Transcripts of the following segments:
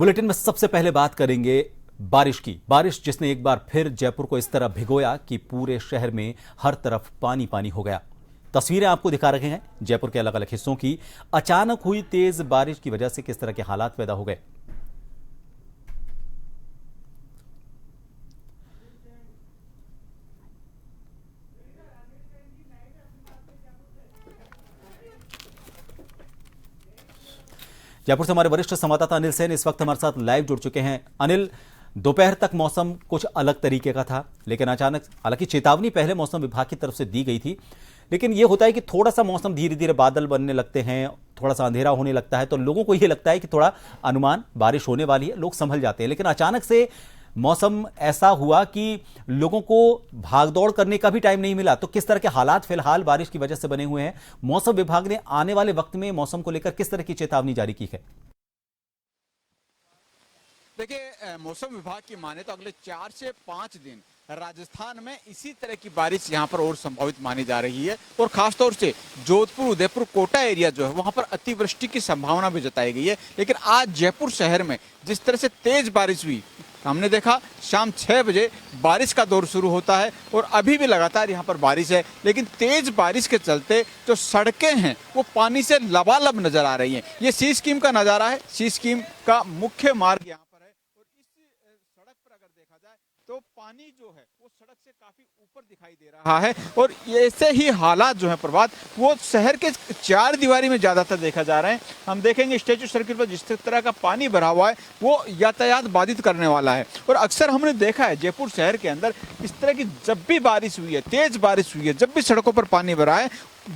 Bulletin में सबसे पहले बात करेंगे बारिश की। बारिश जिसने एक बार फिर जयपुर को इस तरह भिगोया कि पूरे शहर में हर तरफ पानी पानी हो गया। तस्वीरें आपको दिखा रहे हैं जयपुर के अलग अलग हिस्सों की। अचानक हुई तेज बारिश की वजह से किस तरह के हालात पैदा हो गए। जयपुर से हमारे वरिष्ठ संवाददाता अनिल सेन इस वक्त हमारे साथ लाइव जुड़ चुके हैं। अनिल, दोपहर तक मौसम कुछ अलग तरीके का था, लेकिन अचानक, हालांकि चेतावनी पहले मौसम विभाग की तरफ से दी गई थी, लेकिन यह होता है कि थोड़ा सा मौसम धीरे धीरे बादल बनने लगते हैं, थोड़ा सा अंधेरा होने लगता है, तो लोगों को यह लगता है कि थोड़ा अनुमान बारिश होने वाली है, लोग संभल जाते हैं। लेकिन अचानक से मौसम ऐसा हुआ कि लोगों को भागदौड़ करने का भी टाइम नहीं मिला। तो किस तरह के हालात फिलहाल बारिश की वजह से बने हुए हैं? मौसम विभाग ने आने वाले वक्त में मौसम को लेकर किस तरह की चेतावनी जारी की है? देखिए, मौसम विभाग की माने तो अगले 4 से 5 दिन राजस्थान में इसी तरह की बारिश यहाँ पर और संभावित मानी जा रही है। और खासतौर से जोधपुर, उदयपुर, कोटा एरिया जो है वहां पर अतिवृष्टि की संभावना भी जताई गई है। लेकिन आज जयपुर शहर में जिस तरह से तेज बारिश हुई, हमने देखा शाम 6 बजे बारिश का दौर शुरू होता है और अभी भी लगातार यहाँ पर बारिश है। लेकिन तेज बारिश के चलते जो सड़कें हैं वो पानी से लबालब नजर आ रही हैं। ये सी स्कीम का नज़ारा है। सी स्कीम का मुख्य मार्ग यहाँ पर है और इस सड़क पर अगर देखा जाए तो पानी जो है वो सड़क से काफी ऊपर दिखाई दे रहा है। और ऐसे ही हालात जो है प्रभात वो शहर के 4 दीवारी में ज्यादातर देखा जा रहे हैं। हम देखेंगे स्टैच्यू सर्किल पर जिस तरह का पानी भरा हुआ है वो यातायात बाधित करने वाला है। और अक्सर हमने देखा है जयपुर शहर के अंदर इस तरह की जब भी बारिश हुई है, तेज बारिश हुई है, जब भी सड़कों पर पानी भरा है,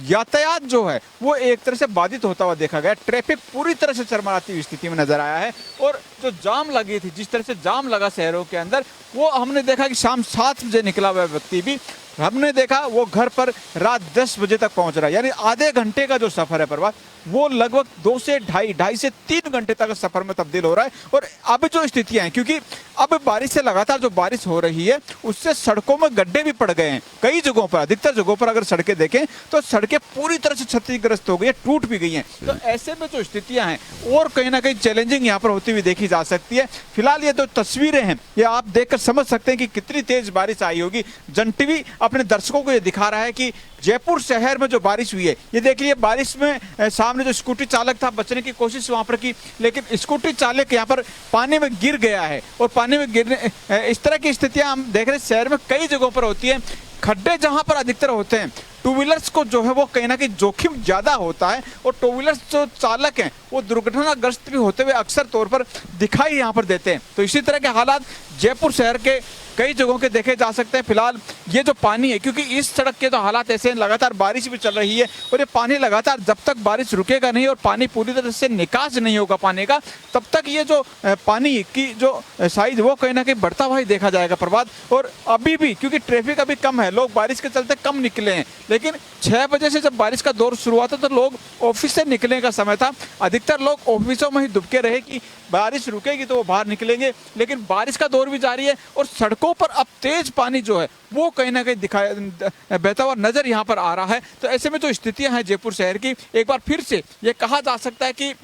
यातायात जो है वो एक तरह से बाधित होता हुआ देखा गया। ट्रैफिक पूरी तरह से चरमराती हुई स्थिति में नजर आया है। और जो जाम लगी थी, जिस तरह से जाम लगा शहरों के अंदर, वो हमने देखा कि शाम 7 बजे निकला हुआ व्यक्ति भी हमने देखा वो घर पर रात 10 बजे तक पहुंच रहा है। यानी आधे घंटे का जो सफर है प्रभात वो लगभग 2 से ढाई से 3 घंटे तक सफर में तब्दील हो रहा है। और अब जो स्थितियां हैं, क्योंकि अब बारिश से लगातार जो बारिश हो रही है उससे सड़कों में गड्ढे भी पड़ गए हैं कई जगहों पर। अधिकतर जगहों पर अगर सड़कें देखें तो सड़कें पूरी तरह से क्षतिग्रस्त हो गई है, टूट भी गई हैं। तो ऐसे में जो स्थितियां हैं और कहीं ना कहीं चैलेंजिंग यहाँ पर होती हुई देखी जा सकती है। फिलहाल ये जो तस्वीरें हैं ये आप देखकर समझ सकते हैं कि कितनी तेज बारिश आई होगी। जन टीवी अपने दर्शकों को ये दिखा रहा है कि जयपुर शहर में जो बारिश हुई है, ये देख लिए बारिश में सामने जो स्कूटी चालक था बचने की कोशिश वहां पर की, लेकिन स्कूटी चालक यहाँ पर पानी में गिर गया है। और पानी में गिरने इस तरह की स्थितियां हम देख रहे हैं शहर में कई जगहों पर होती है। खड्डे जहां पर अधिकतर होते हैं, टू व्हीलर्स को जो है वो कहीं ना कहीं जोखिम ज्यादा होता है और टू व्हीलर्स जो चालक हैं वो दुर्घटनाग्रस्त भी होते हुए अक्सर तौर पर दिखाई यहाँ पर देते हैं। तो इसी तरह के हालात जयपुर शहर के कई जगहों के देखे जा सकते हैं। फिलहाल ये जो पानी है, क्योंकि इस सड़क के तो हालात ऐसे हैं, लगातार बारिश भी चल रही है और ये पानी लगातार जब तक बारिश रुकेगा नहीं और पानी पूरी तरह से निकास नहीं होगा पानी का, तब तक ये जो पानी की जो साइज वो कहीं ना कहीं बढ़ता हुआ ही देखा जाएगा प्रभात। और अभी भी क्योंकि ट्रैफिक अभी कम है, लोग बारिश के चलते कम निकले हैं, लेकिन 6 बजे से जब बारिश का दौर शुरू हुआ था तो लोग ऑफिस से निकलने का समय था। अधिकतर लोग ऑफिसों में ही दुबके रहे कि बारिश रुकेगी तो वो बाहर निकलेंगे, लेकिन बारिश का दौर भी जारी है और सड़कों पर अब तेज पानी जो है वो कहीं ना कहीं बहता हुआ नजर यहाँ पर आ रहा है। तो ऐसे में जो स्थितियां हैं जयपुर शहर की, एक बार फिर से ये कहा जा सकता है कि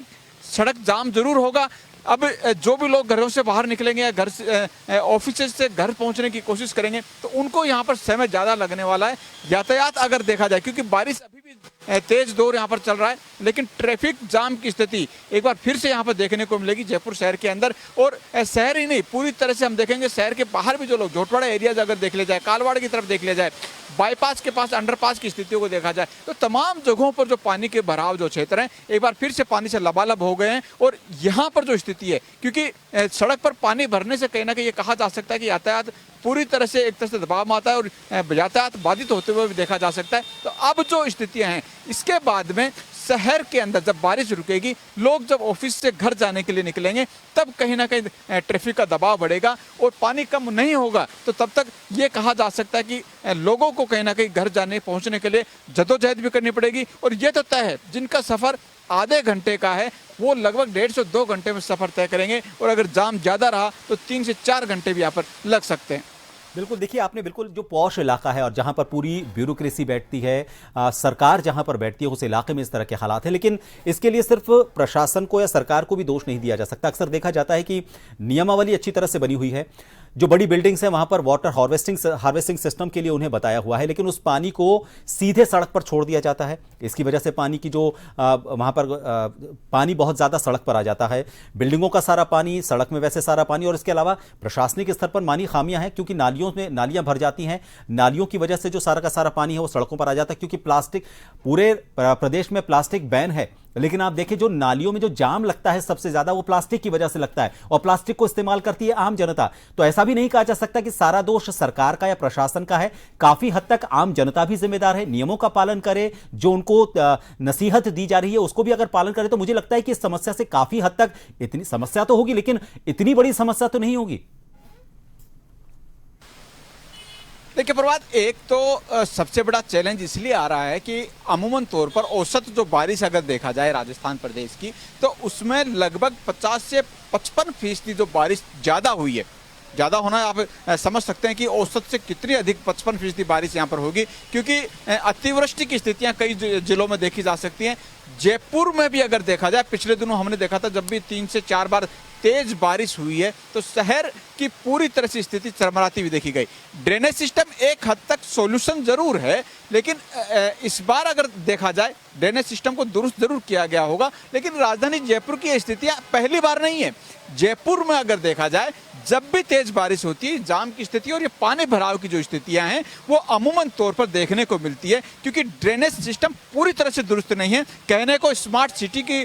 सड़क जाम जरूर होगा। अब जो भी लोग घरों से बाहर निकलेंगे या घर से ऑफिस से घर पहुंचने की कोशिश करेंगे तो उनको यहाँ पर समय ज़्यादा लगने वाला है। यातायात अगर देखा जाए, क्योंकि बारिश अभी भी तेज दौर यहाँ पर चल रहा है, लेकिन ट्रैफिक जाम की स्थिति एक बार फिर से यहाँ पर देखने को मिलेगी जयपुर शहर के अंदर। और शहर ही नहीं, पूरी तरह से हम देखेंगे शहर के बाहर भी जो लोग, जोटवाड़ा एरियाज अगर देख लिया जाए, कालवाड़ की तरफ देख लिया जाए, बाईपास के पास अंडरपास की स्थितियों को देखा जाए, तो तमाम जगहों पर जो पानी के भराव जो क्षेत्र हैं एक बार फिर से पानी से लबालब हो गए हैं। और यहाँ पर जो स्थिति है, क्योंकि सड़क पर पानी भरने से कहीं ना कहीं ये कहा जा सकता है कि यातायात पूरी तरह से एक तरह से दबाव में आता है और यातायात बाधित होते हुए भी देखा जा सकता है। तो अब जो स्थितियां हैं इसके बाद में शहर के अंदर जब बारिश रुकेगी, लोग जब ऑफिस से घर जाने के लिए निकलेंगे, तब कहीं ना कहीं ट्रैफिक का दबाव बढ़ेगा और पानी कम नहीं होगा। तो तब तक ये कहा जा सकता है कि लोगों को कहीं ना कहीं घर जाने पहुंचने के लिए जद्दोजहद भी करनी पड़ेगी। और ये तो तय है, जिनका सफर आधे घंटे का है वो लगभग 1.5 से 2 घंटे में सफर तय करेंगे और अगर जाम ज्यादा रहा तो 3 से 4 घंटे भी यहाँ पर लग सकते हैं। बिल्कुल, देखिए आपने बिल्कुल जो पॉश इलाका है और जहां पर पूरी ब्यूरोक्रेसी बैठती है, सरकार जहां पर बैठती है, उस इलाके में इस तरह के हालात हैं। लेकिन इसके लिए सिर्फ प्रशासन को या सरकार को भी दोष नहीं दिया जा सकता। अक्सर देखा जाता है कि नियमावली अच्छी तरह से बनी हुई है, जो बड़ी बिल्डिंग्स हैं वहां पर वाटर हार्वेस्टिंग सिस्टम के लिए उन्हें बताया हुआ है, लेकिन उस पानी को सीधे सड़क पर छोड़ दिया जाता है। इसकी वजह से पानी की जो वहां पर पानी बहुत ज्यादा सड़क पर आ जाता है, बिल्डिंगों का सारा पानी, सड़क में वैसे सारा पानी, और इसके अलावा प्रशासनिक स्तर पर मानी खामियां हैं, क्योंकि नालियों में नालियां भर जाती हैं। नालियों की वजह से जो सारा का सारा पानी है वो सड़कों पर आ जाता है, क्योंकि प्लास्टिक, पूरे प्रदेश में प्लास्टिक बैन है, लेकिन आप देखिए जो नालियों में जो जाम लगता है सबसे ज्यादा वो प्लास्टिक की वजह से लगता है, और प्लास्टिक को इस्तेमाल करती है आम जनता। तो ऐसा भी नहीं कहा जा सकता कि सारा दोष सरकार का या प्रशासन का है। काफी हद तक आम जनता भी जिम्मेदार है, नियमों का पालन करे, जो उनको नसीहत दी जा रही है उसको भी अगर पालन करे, तो मुझे लगता है कि इस समस्या से काफी हद तक, इतनी समस्या तो होगी लेकिन इतनी बड़ी समस्या तो नहीं होगी। देखिए प्रभात, एक तो सबसे बड़ा चैलेंज इसलिए आ रहा है कि अमूमन तौर पर औसत जो बारिश अगर देखा जाए राजस्थान प्रदेश की, तो उसमें लगभग 50 से 55% जो बारिश ज़्यादा हुई है। ज़्यादा होना आप समझ सकते हैं कि औसत से कितनी अधिक 55% बारिश यहाँ पर होगी, क्योंकि अतिवृष्टि की स्थितियाँ कई जिलों में देखी जा सकती हैं। जयपुर में भी अगर देखा जाए, पिछले दिनों हमने देखा था जब भी 3 से 4 बार तेज बारिश हुई है तो शहर की पूरी तरह से स्थिति चरमराती हुई देखी गई। ड्रेनेज सिस्टम एक हद तक सॉल्यूशन जरूर है, लेकिन इस बार अगर देखा जाए ड्रेनेज सिस्टम को दुरुस्त जरूर किया गया होगा, लेकिन राजधानी जयपुर की स्थितियां पहली बार नहीं है। जयपुर में अगर देखा जाए जब भी तेज बारिश होती है, जाम की स्थिति और ये पानी भराव की जो स्थितियां हैं वो अमूमन तौर पर देखने को मिलती है, क्योंकि ड्रेनेज सिस्टम पूरी तरह से दुरुस्त नहीं है। कहने को स्मार्ट सिटी की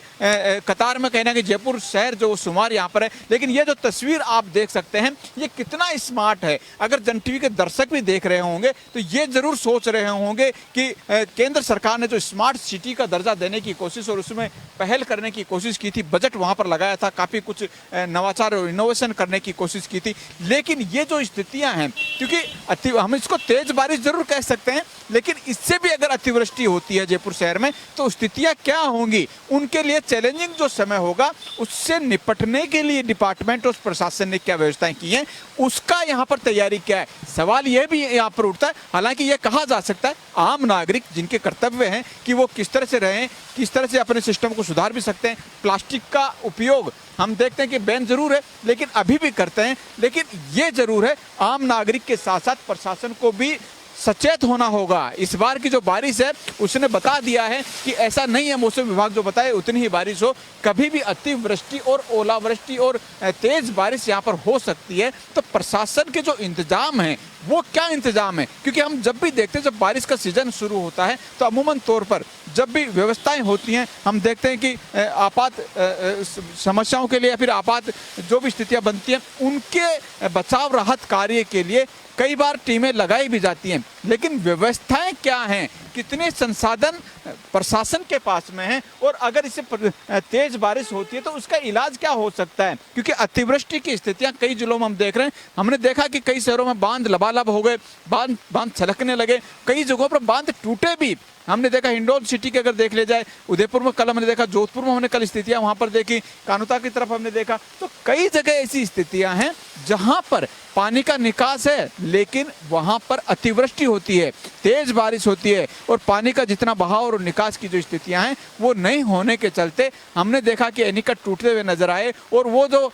कतार में कहना कि जयपुर शहर जो शुमार यहाँ पर है, लेकिन ये जो तस्वीर आप देख सकते हैं ये कितना स्मार्ट है। अगर जन टीवी के दर्शक भी देख रहे होंगे तो ये जरूर सोच रहे होंगे कि केंद्र सरकार ने जो स्मार्ट सिटी का दर्जा देने की कोशिश और उसमें पहल करने की कोशिश की थी, बजट वहां पर लगाया था, काफी कुछ नवाचार और इनोवेशन करने की कोशिश की थी, लेकिन ये जो स्थितियां हैं, क्योंकि हम इसको तेज बारिश जरूर कह सकते हैं, लेकिन इससे भी अगर अतिवृष्टि होती है जयपुर शहर में तो स्थितियां क्या होंगी, उनके लिए चैलेंजिंग जो समय होगा उससे निपटने के लिए डिपार्टमेंट और प्रशासन ने क्या व्यवस्थाएं की हैं, उसका यहाँ पर तैयारी क्या है, सवाल यह भी यहाँ पर उठता है। हालांकि यह कहा जा सकता है आम नागरिक जिनके कर्तव्य हैं कि वो किस तरह से रहें, किस तरह से अपने सिस्टम को सुधार भी सकते हैं। प्लास्टिक का उपयोग हम देखते हैं कि बैन जरूर है लेकिन अभी भी करते हैं, लेकिन ये जरूर है आम नागरिक के साथ साथ प्रशासन को भी सचेत होना होगा। इस बार की जो बारिश है उसने बता दिया है कि ऐसा नहीं है मौसम विभाग जो बताए उतनी ही बारिश हो, कभी भी अतिवृष्टि और ओलावृष्टि और तेज बारिश यहाँ पर हो सकती है। तो प्रशासन के जो इंतजाम हैं वो क्या इंतजाम है, क्योंकि हम जब भी देखते हैं जब बारिश का सीजन शुरू होता है तो अमूमन तौर पर जब भी व्यवस्थाएं होती हैं हम देखते हैं कि आपात समस्याओं के लिए या फिर आपात जो भी स्थितियां बनती हैं उनके बचाव राहत कार्य के लिए कई बार टीमें लगाई भी जाती हैं, लेकिन व्यवस्थाएं क्या हैं, कितने संसाधन प्रशासन के पास में हैं, और अगर इससे तेज बारिश होती है तो उसका इलाज क्या हो सकता है, क्योंकि अतिवृष्टि की स्थितियां कई जिलों में हम देख रहे हैं। हमने देखा कि कई शहरों में बांध लबालब हो गए, बांध छलकने लगे, कई जगहों पर बांध टूटे भी। हमने देखा हिंडौन सिटी के अगर देख ले जाए, उदयपुर में कल हमने देखा, जोधपुर में हमने कल स्थितियां वहां पर देखी, कानोता की तरफ हमने देखा। तो कई जगह ऐसी स्थितियां हैं जहां पर पानी का निकास है लेकिन वहां पर अतिवृष्टि होती है, तेज बारिश होती है और पानी का जितना बहाव और निकास की जो स्थितियां हैं वो नहीं होने के चलते हमने देखा कि एनीकट टूटते हुए नजर आए, और वो जो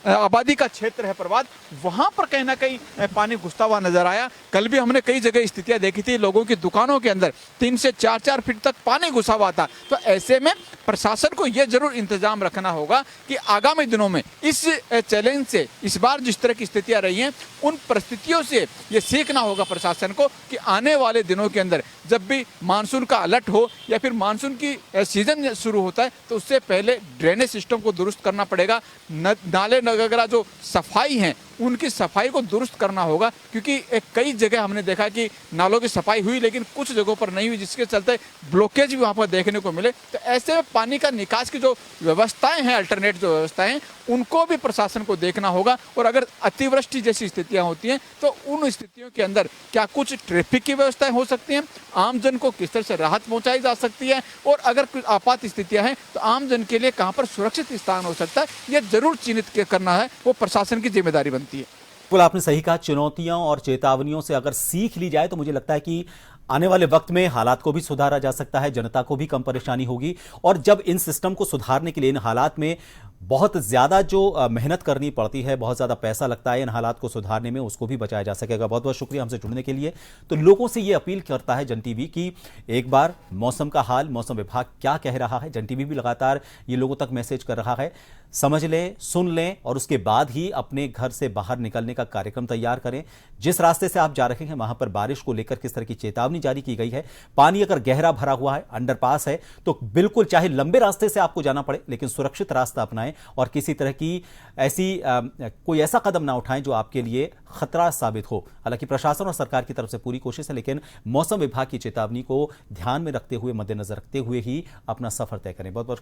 आबादी का क्षेत्र है प्रभात, वहां पर कहीं ना कहीं पानी घुसता हुआ नजर आया। कल भी हमने कई जगह स्थितियां देखी थी, लोगों की दुकानों के अंदर 3 से 4 फीट तक पानी घुसा हुआ था। तो ऐसे में प्रशासन को यह जरूर इंतजाम रखना होगा कि आगामी दिनों में इस चैलेंज से, इस बार जिस तरह की स्थितियां रही हैं उन परिस्थितियों से ये सीखना होगा प्रशासन को कि आने वाले दिनों के अंदर जब भी मानसून का अलर्ट हो या फिर मानसून की सीजन शुरू होता है तो उससे पहले ड्रेनेज सिस्टम को दुरुस्त करना पड़ेगा। नाले वगैरह जो सफाई हैं उनकी सफाई को दुरुस्त करना होगा, क्योंकि कई जगह हमने देखा कि नालों की सफाई हुई लेकिन कुछ जगहों पर नहीं हुई, जिसके चलते ब्लॉकेज भी वहाँ पर देखने को मिले। तो ऐसे में पानी का निकास की जो व्यवस्थाएं हैं, अल्टरनेट जो व्यवस्थाएं हैं, उनको भी प्रशासन को देखना होगा। और अगर अतिवृष्टि जैसी स्थितियां होती हैं तो उन स्थितियों के अंदर क्या कुछ ट्रैफिक की व्यवस्थाएं हो सकती हैं, आमजन को किस तरह से राहत पहुंचाई जा सकती है, और अगर कुछ आपात स्थितियां हैं तो आमजन के लिए कहां पर सुरक्षित स्थान हो सकता है, यह जरूर चिन्हित करना है, वो प्रशासन की जिम्मेदारी बनती है। बिल्कुल आपने सही कहा, चुनौतियों और चेतावनियों से अगर सीख ली जाए तो मुझे लगता है कि आने वाले वक्त में हालात को भी सुधारा जा सकता है, जनता को भी कम परेशानी होगी। और जब इन सिस्टम को सुधारने के लिए इन हालात में बहुत ज्यादा जो मेहनत करनी पड़ती है, बहुत ज्यादा पैसा लगता है इन हालात को सुधारने में, उसको भी बचाया जा सकेगा। बहुत बहुत शुक्रिया हमसे जुड़ने के लिए। तो लोगों से ये अपील करता है जन टीवी कि एक बार मौसम का हाल, मौसम विभाग क्या कह रहा है, जन टीवी भी लगातार ये लोगों तक मैसेज कर रहा है, समझ लें, सुन लें और उसके बाद ही अपने घर से बाहर निकलने का कार्यक्रम तैयार करें। जिस रास्ते से आप जा रहे हैं वहां पर बारिश को लेकर किस तरह की चेतावनी जारी की गई है, पानी अगर गहरा भरा हुआ है, अंडरपास है, तो बिल्कुल चाहे लंबे रास्ते से आपको जाना पड़े लेकिन सुरक्षित रास्ता अपनाएं और किसी तरह की ऐसी कोई ऐसा कदम ना उठाएं जो आपके लिए खतरा साबित हो। हालांकि प्रशासन और सरकार की तरफ से पूरी कोशिश है, लेकिन मौसम विभाग की चेतावनी को ध्यान में रखते हुए, मद्देनजर रखते हुए ही अपना सफर तय करें। बहुत बहुत